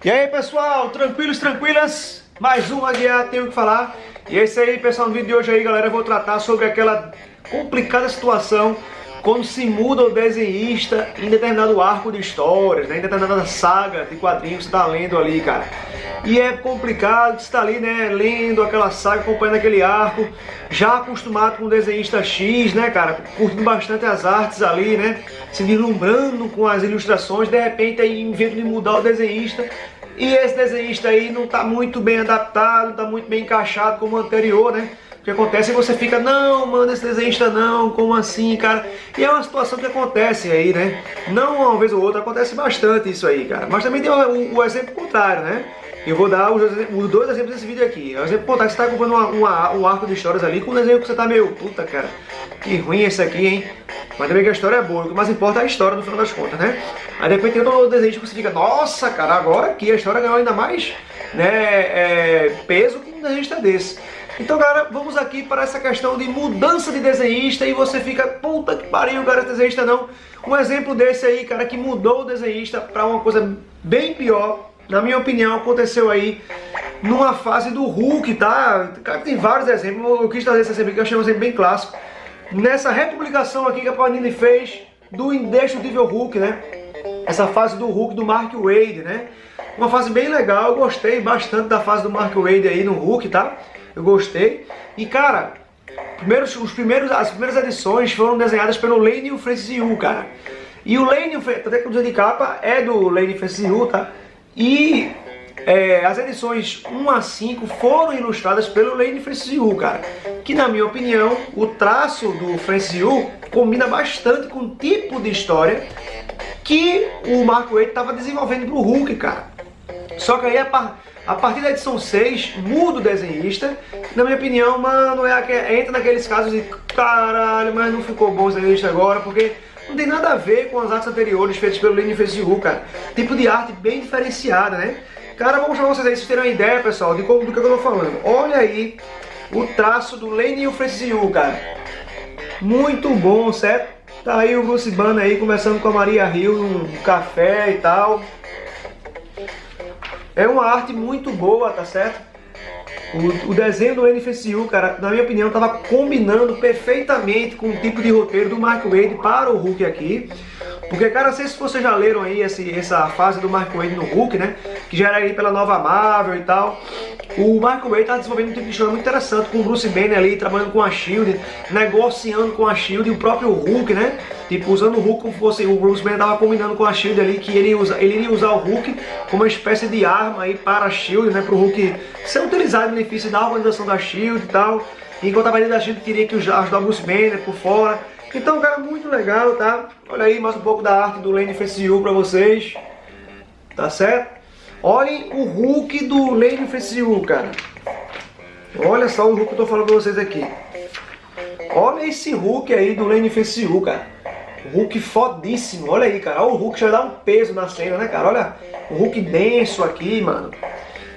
E aí pessoal, tranquilos, tranquilas? Mais um Aguiar Tenho o que Falar. E é isso aí pessoal, no vídeo de hoje aí galera, eu vou tratar sobre aquela complicada situação quando se muda o desenhista em determinado arco de histórias, né? Em determinada saga de quadrinhos que você está lendo ali, cara. E é complicado, você está ali, né, lendo aquela saga, acompanhando aquele arco, já acostumado com o desenhista X, né, cara, curtindo bastante as artes ali, né, se deslumbrando com as ilustrações, de repente aí invento de mudar o desenhista, e esse desenhista aí não está muito bem adaptado, não está muito bem encaixado como o anterior, né. O que acontece é que você fica, não, mano, esse desenhista não, como assim, cara? E é uma situação que acontece aí, né? Não uma vez ou outra, acontece bastante isso aí, cara. Mas também tem o exemplo contrário, né? Eu vou dar os dois exemplos desse vídeo aqui. O exemplo contrário, você está acompanhando um arco de histórias ali com um desenho que você tá meio, puta, cara, que ruim esse aqui, hein? Mas também que a história é boa, o que mais importa é a história no final das contas, né? Aí depois tem outro desenho que você fica, nossa, cara, agora que a história ganhou ainda mais, né, peso com um desenhista desse. Então, galera, vamos aqui para essa questão de mudança de desenhista e você fica, puta que pariu, cara, esse desenhista não. Um exemplo desse aí, cara, que mudou o desenhista para uma coisa bem pior, na minha opinião, aconteceu aí numa fase do Hulk, tá? Cara, tem vários exemplos, eu quis trazer esse exemplo aqui, eu achei um exemplo bem clássico. Nessa republicação aqui que a Panini fez do Indestrutível Hulk, né? Essa fase do Hulk do Mark Waid, né? Uma fase bem legal, eu gostei bastante da fase do Mark Waid aí no Hulk, tá? Eu gostei. E cara, as primeiras edições foram desenhadas pelo Lane Francis Yu, cara. E o Lane, até que o desenho de capa é do Lane Francis Yu, tá? E as edições 1 a 5 foram ilustradas pelo Lane Francis Yu, cara. Que na minha opinião, o traço do Francis Yu combina bastante com o tipo de história que o Mark Waid estava desenvolvendo pro Hulk, cara. Só que aí a partir da edição 6, muda o desenhista. Na minha opinião, mano, entra naqueles casos de caralho, mas não ficou bom esse desenhista agora, porque não tem nada a ver com as artes anteriores feitas pelo Lane Francis Yu, cara. Tipo de arte bem diferenciada, né? Cara, vou mostrar pra vocês aí, vocês terem uma ideia, pessoal, do que eu tô falando. Olha aí o traço do Lane Francis Yu, cara. Muito bom, certo? Tá aí o Bruce Banner aí conversando com a Maria Hill num café e tal. É uma arte muito boa, tá certo? O desenho do Lane Francis Yu, cara, na minha opinião, estava combinando perfeitamente com o tipo de roteiro do Mark Waid para o Hulk aqui. Porque, cara, não sei se vocês já leram aí essa fase do Mark Waid no Hulk, né? Que já era aí pela nova Marvel e tal. O Mark Waid tá desenvolvendo um tipo de história muito interessante, com o Bruce Banner ali, trabalhando com a SHIELD, negociando com a SHIELD e o próprio Hulk, né? Tipo, usando o Hulk como fosse, o Bruce Banner tava combinando com a SHIELD ali, que ele iria usar o Hulk como uma espécie de arma aí para a SHIELD, né? Para o Hulk ser utilizado em benefício da organização da SHIELD e tal. Enquanto a maioria da SHIELD queria que ajudar o Bruce Banner por fora. Então, cara, muito legal, tá? Olha aí mais um pouco da arte do Lane Francis Yu pra vocês. Tá certo? Olhem o Hulk do Lane Francis Yu, cara. Olha só o Hulk que eu tô falando pra vocês aqui. Olha esse Hulk aí do Lane Francis Yu, cara. Hulk fodíssimo. Olha aí, cara. Olha o Hulk já dá um peso na cena, né, cara? Olha o Hulk denso aqui, mano.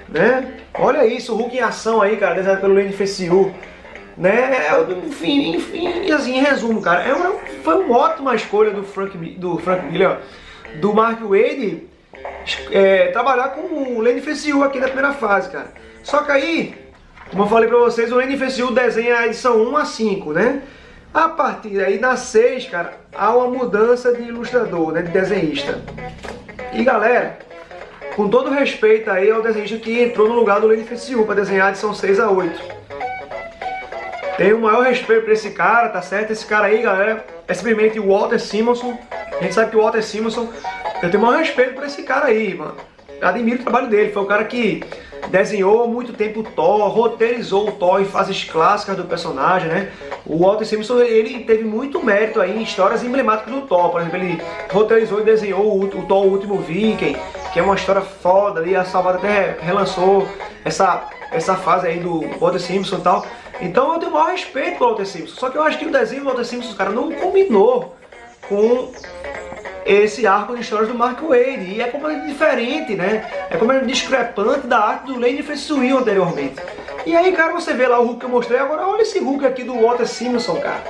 Né? Olha isso, o Hulk em ação aí, cara. Desenhado pelo Lane Francis Yu. Né? Enfim, assim, em resumo, cara, foi uma ótima escolha do Frank Miller, do Mark Waid, trabalhar com o Lane Francis Yu aqui na primeira fase, cara. Só que aí, como eu falei pra vocês, o Lane Francis Yu desenha a edição 1 a 5, né? A partir daí, na 6, cara, há uma mudança de ilustrador, né, de desenhista. E galera, com todo respeito aí ao desenhista que entrou no lugar do Lane Francis Yu para desenhar a edição 6 a 8. Tenho o maior respeito por esse cara, tá certo? Esse cara aí, galera, é simplesmente o Walter Simonson. A gente sabe que o Walter Simonson, eu tenho o maior respeito por esse cara aí, mano. Eu admiro o trabalho dele. Foi o cara que desenhou há muito tempo o Thor, roteirizou o Thor em fases clássicas do personagem, né? O Walter Simonson, ele teve muito mérito aí em histórias emblemáticas do Thor. Por exemplo, ele roteirizou e desenhou o Thor, o Último Viking, que é uma história foda ali. A Salvada até relançou essa fase aí do Walter Simonson e tal. Então eu tenho o maior respeito pelo Walter Simpson. Só que eu acho que o desenho do Walter Simpson, cara, não combinou com esse arco de histórias do Mark Waid. E é completamente diferente, né? É completamente discrepante da arte do Lane Fritz-Will anteriormente. E aí, cara, você vê lá o Hulk que eu mostrei, agora olha esse Hulk aqui do Walter Simonson, cara.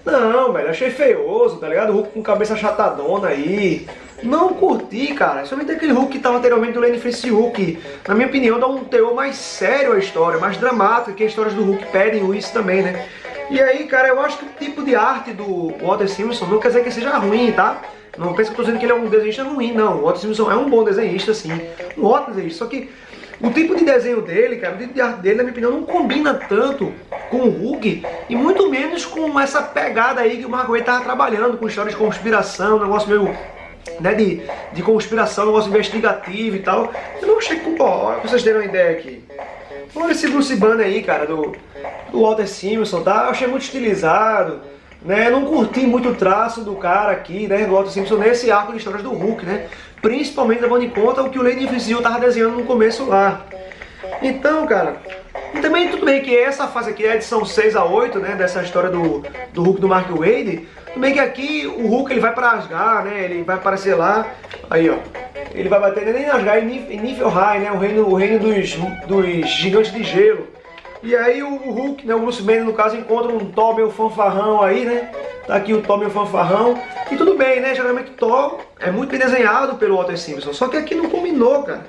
Não, velho, achei feioso, tá ligado? O Hulk com cabeça chatadona aí. Não curti, cara. Somente aquele Hulk que estava anteriormente do Lane Fritz-Will, que, na minha opinião, dá um teor mais sério à história, mais dramático, que as histórias do Hulk pedem isso também, né? E aí, cara, eu acho que o tipo de arte do Walter Simonson não quer dizer que seja ruim, tá? Não pensa que eu tô dizendo que ele é um desenhista ruim, não. O Walter Simonson é um bom desenhista, sim. Um ótimo desenhista. Só que o tipo de desenho dele, cara, o tipo de arte dele, na minha opinião, não combina tanto com o Hulk e muito menos com essa pegada aí que o Mark Waid tava trabalhando, com histórias de conspiração, um negócio meio, né, de conspiração, um negócio investigativo e tal. Eu não achei que, ó, pra vocês terem uma ideia aqui. Olha esse Bruce Banner aí, cara, do Walter Simonson, tá? Eu achei muito estilizado, né? Não curti muito o traço do cara aqui, né, do Walter Simonson nesse arco de histórias do Hulk, né? Principalmente levando em conta o que o Lane Fritz-Will tava desenhando no começo lá. Então, cara, e também tudo bem que essa fase aqui é a edição 6 a 8, né, dessa história do Hulk do Mark Waid. Tudo bem que aqui o Hulk ele vai pra Asgard, né, ele vai aparecer lá, aí ó, ele vai bater nem em Asgard, em Niflheim, né, o reino dos gigantes de gelo. E aí o Hulk, né, o Bruce Banner no caso, encontra um Thor meio fanfarrão aí, né, tá aqui o Thor meio fanfarrão. E tudo bem, né, geralmente o Thor é muito bem desenhado pelo Walter Simonson, só que aqui não combinou, cara.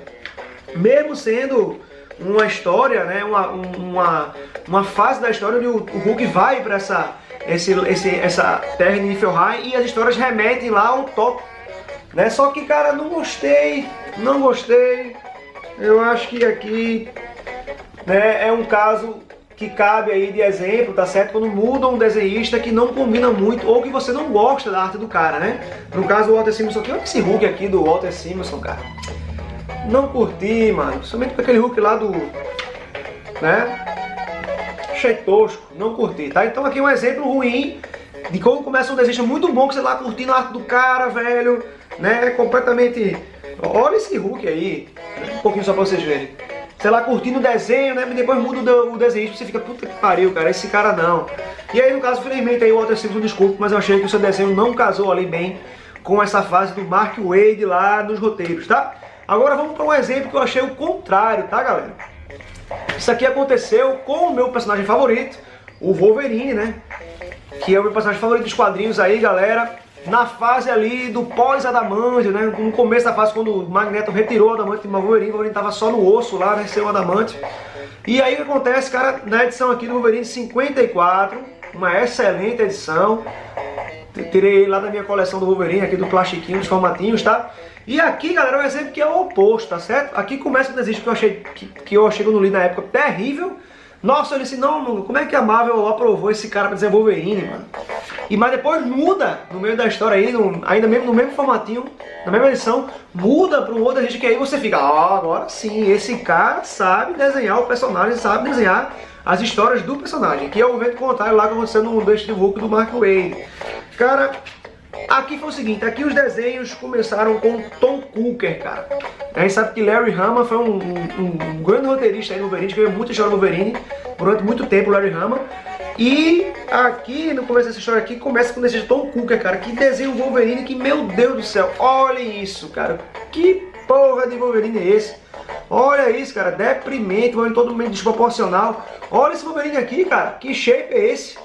Mesmo sendo uma história, né, uma fase da história onde o Hulk vai para essa terra de Niflheim e as histórias remetem lá ao Thor, né? Só que, cara, não gostei. Eu acho que aqui, né, é um caso que cabe aí de exemplo, tá certo? Quando muda um desenhista que não combina muito ou que você não gosta da arte do cara, né? No caso o Walter Simonson aqui, olha esse Hulk aqui do Walter Simonson, cara. Não curti, mano. Somente com aquele Hulk lá do, né? Achei tosco, não curti, tá? Então aqui um exemplo ruim de como começa um desenho muito bom, que você lá curtindo a arte do cara, velho, né? Completamente... Olha esse Hulk aí, um pouquinho só pra vocês verem. Sei lá, curtindo o desenho, né? E depois muda o desenho, você fica, puta que pariu, cara, esse cara não. E aí, no caso, felizmente, aí o Walter Simonson, desculpa, mas eu achei que o seu desenho não casou ali bem com essa fase do Mark Waid lá nos roteiros, tá? Agora vamos para um exemplo que eu achei o contrário, tá, galera? Isso aqui aconteceu com o meu personagem favorito, o Wolverine, né? Que é o meu personagem favorito dos quadrinhos aí, galera. Na fase ali do pós-adamantio, né? No começo da fase, quando o Magneto retirou o adamante do Wolverine, o Wolverine tava só no osso lá, né? Sem o adamante. E aí o que acontece, cara, na edição aqui do Wolverine 54, uma excelente edição. Tirei lá da minha coleção do Wolverine, aqui do plastiquinho, dos formatinhos, tá? E aqui, galera, é um exemplo que é o oposto, tá certo? Aqui começa um desenho que eu achei quando li na época terrível. Nossa, eu disse, não, como é que a Marvel aprovou esse cara pra desenhar Wolverine, mano? Mas depois muda, no meio da história aí, ainda mesmo no mesmo formatinho, na mesma edição, muda para um outro gente que aí você fica, agora sim, esse cara sabe desenhar o personagem, sabe desenhar as histórias do personagem, que é o evento contrário lá que aconteceu no Destiny Hulk do Mark Waid. Cara, aqui foi o seguinte, aqui os desenhos começaram com Tom Hooker, cara. A gente sabe que Larry Hama foi um grande roteirista aí no Wolverine, escreveu muita história do Wolverine durante muito tempo, Larry Hama. E aqui, no começo dessa história aqui, começa com esse Tom Hooker, cara, que desenha o Wolverine, que, meu Deus do céu, olha isso, cara, que porra de Wolverine é esse? Olha isso, cara, deprimente, Wolverine todo mundo desproporcional. Olha esse Wolverine aqui, cara, que shape é esse?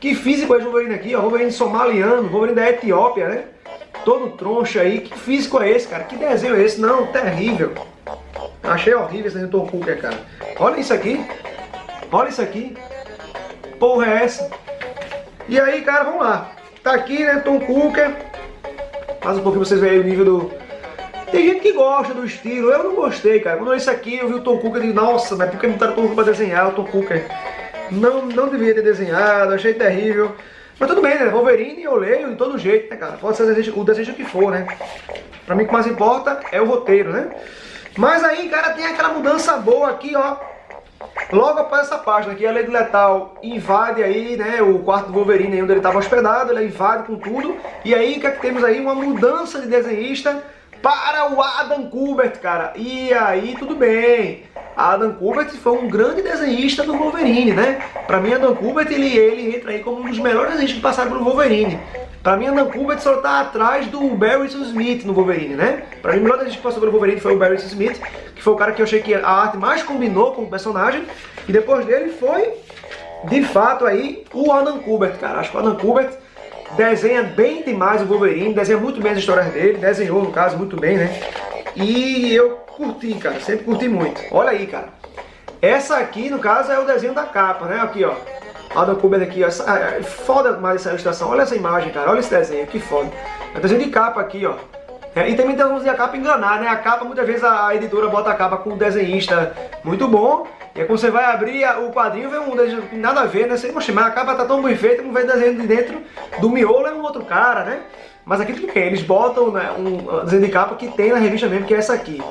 Que físico é esse Wolverine aqui, ó, Wolverine somaliano, Wolverine da Etiópia, né? Todo troncho aí, que físico é esse, cara? Que desenho é esse? Não, terrível. Achei horrível esse desenho do Tom Hooker, cara. Olha isso aqui, olha isso aqui. Porra é essa? E aí, cara, vamos lá. Tá aqui, né, Tom Hooker. Faz um pouquinho pra vocês verem o nível do... Tem gente que gosta do estilo, eu não gostei, cara. Quando eu li isso aqui, eu vi o Tom Hooker e disse, nossa, mas por que botaram o Tom Hooker pra desenhar? O Tom Hooker não devia ter desenhado, achei terrível. Mas tudo bem, né, Wolverine eu leio de todo jeito, né, cara. Pode ser o desejo que for, né. Pra mim o que mais importa é o roteiro, né. Mas aí, cara, tem aquela mudança boa aqui, ó. Logo após essa página aqui, a Lady Lethal invade aí, né, o quarto do Wolverine onde ele estava hospedado, ele invade com tudo. E aí, o que é que temos aí? Uma mudança de desenhista para o Adam Kubert, cara. E aí, tudo bem. Adam Kubert foi um grande desenhista do Wolverine, né? Pra mim, Adam Kubert, ele entra aí como um dos melhores desenhistas que passaram pelo Wolverine. Pra mim, Adam Kubert só tá atrás do Barry Windsor Smith no Wolverine, né? Pra mim, o melhor desenhista que passou pelo Wolverine foi o Barry Windsor Smith, que foi o cara que eu achei que a arte mais combinou com o personagem. E depois dele foi, de fato, aí, o Adam Kubert, cara. Acho que o Adam Kubert desenha bem demais o Wolverine, desenha muito bem as histórias dele, desenhou, no caso, muito bem, né? E eu curti, cara, sempre curti muito. Olha aí, cara. Essa aqui, no caso, é o desenho da capa, né? Aqui, ó. Adam Kubert aqui, ó. Foda mais essa ilustração. Olha essa imagem, cara. Olha esse desenho, que foda. É o desenho de capa aqui, ó. E também tem a capa enganar, né? A capa, muitas vezes, a editora bota a capa com um desenhista muito bom. E aí, quando você vai abrir o quadrinho, vem um desenho que nada a ver, né? Você, poxa, mas a capa tá tão bem feita, não vê desenho de dentro do miolo, é um outro cara, né? Mas aqui tudo bem, eles botam, né, um desenho de capa que tem na revista mesmo, que é essa aqui.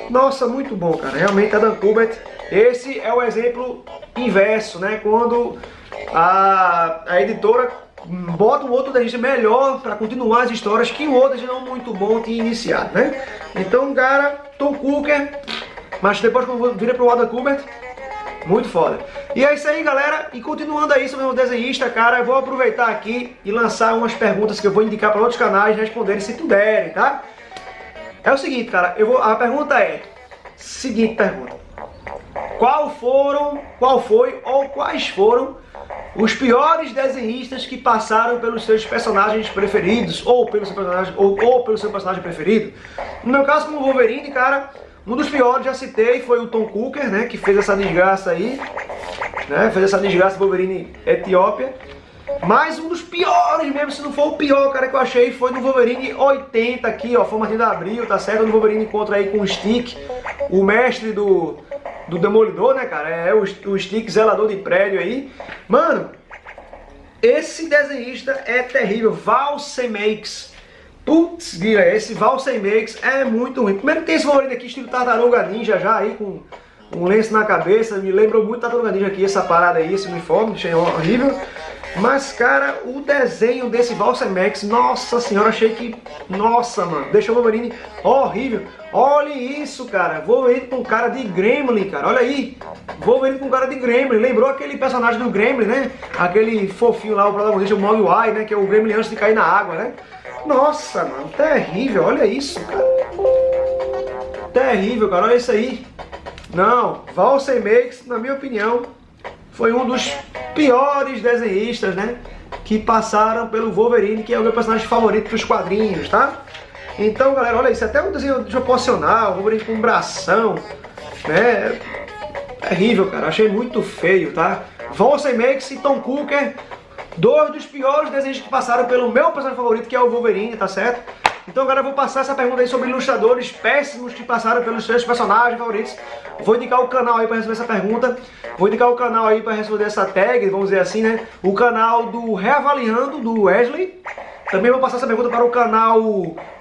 Nossa, muito bom, cara. Realmente, Adam Kubert, esse é o exemplo inverso, né? Quando a editora bota um outro desenhista melhor para continuar as histórias que o outro não muito bom tinha iniciado, né? Então, cara, Tom Cooker, mas depois quando vira pro Adam Kubert, muito foda. E é isso aí, galera. E continuando aí sobre o desenhista, cara, eu vou aproveitar aqui e lançar umas perguntas que eu vou indicar para outros canais responderem se puderem, tá? É o seguinte, cara, a pergunta é, seguinte pergunta. Quais foram os piores desenhistas que passaram pelos seus personagens preferidos, ou pelo seu personagem, ou pelo seu personagem preferido? No meu caso, como Wolverine, cara, um dos piores, já citei, foi o Tom Cooker, né, que fez essa desgraça aí, né, fez essa desgraça do Wolverine Etiópia. Mas um dos piores mesmo, se não for o pior, cara, que eu achei, foi no Wolverine 80 aqui, ó, foi Martin da Abril, tá certo? No Wolverine encontra aí com o Stick, o mestre do Demolidor, né, cara? É o Stick, zelador de prédio aí. Mano, esse desenhista é terrível, Val Semeiks. Putz, esse Val Semeiks é muito ruim. Primeiro tem esse Wolverine aqui, estilo Tartaruga Ninja já aí, com um lenço na cabeça. Me lembrou muito Tartaruga Ninja aqui, essa parada aí, esse uniforme, achei horrível. Mas, cara, o desenho desse Val Semeiks, nossa senhora, achei que... Nossa, mano, deixou o Wolverine horrível. Olha isso, cara, Wolverine com cara de Gremlin, cara, olha aí. Wolverine com cara de Gremlin, lembrou aquele personagem do Gremlin, né? Aquele fofinho lá, o protagonista, o Mogwai, né? Que é o Gremlin antes de cair na água, né? Nossa, mano, terrível, olha isso, cara. Terrível, cara, olha isso aí. Não, Val Semeiks, na minha opinião, foi um dos piores desenhistas, né, que passaram pelo Wolverine, que é o meu personagem favorito dos quadrinhos, tá? Então, galera, olha isso, até um desenho desproporcional, Wolverine com um bração, né? Terrível, cara, achei muito feio, tá? Val Semeiks e Tom Cooker, dois dos piores desenhistas que passaram pelo meu personagem favorito, que é o Wolverine, tá certo? Então, galera, eu vou passar essa pergunta aí sobre ilustradores péssimos que passaram pelos seus personagens favoritos. Vou indicar o canal aí para responder essa pergunta. Vou indicar o canal aí para responder essa tag, vamos dizer assim, né? O canal do Reavaliando, do Wesley. Também vou passar essa pergunta para o canal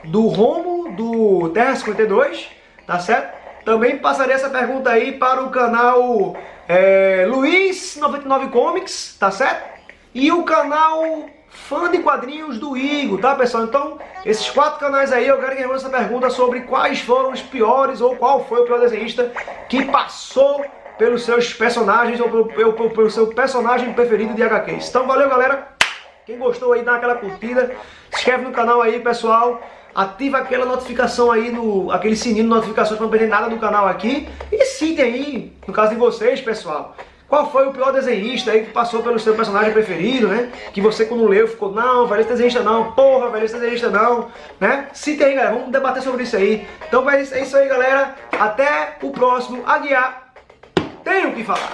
do Romo, do Terra 52, tá certo? Também passarei essa pergunta aí para o canal Luiz99 Comics, tá certo? E o canal Fã de Quadrinhos do Igor, tá, pessoal? Então, esses 4 canais aí, eu quero que responda essa pergunta sobre quais foram os piores, ou qual foi o pior desenhista que passou pelos seus personagens, ou pelo seu personagem preferido de HQs. Então, valeu, galera! Quem gostou aí, dá aquela curtida, se inscreve no canal aí, pessoal. Ativa aquela notificação aí, aquele sininho de notificações para não perder nada do canal aqui. E citem aí, no caso de vocês, pessoal, qual foi o pior desenhista aí que passou pelo seu personagem preferido, né? Que você quando leu ficou, não, velho, esse desenhista não, porra, velho, esse desenhista não, né? Citem aí, galera, vamos debater sobre isso aí. Então é isso aí, galera. Até o próximo Aguiar Tenho que Falar.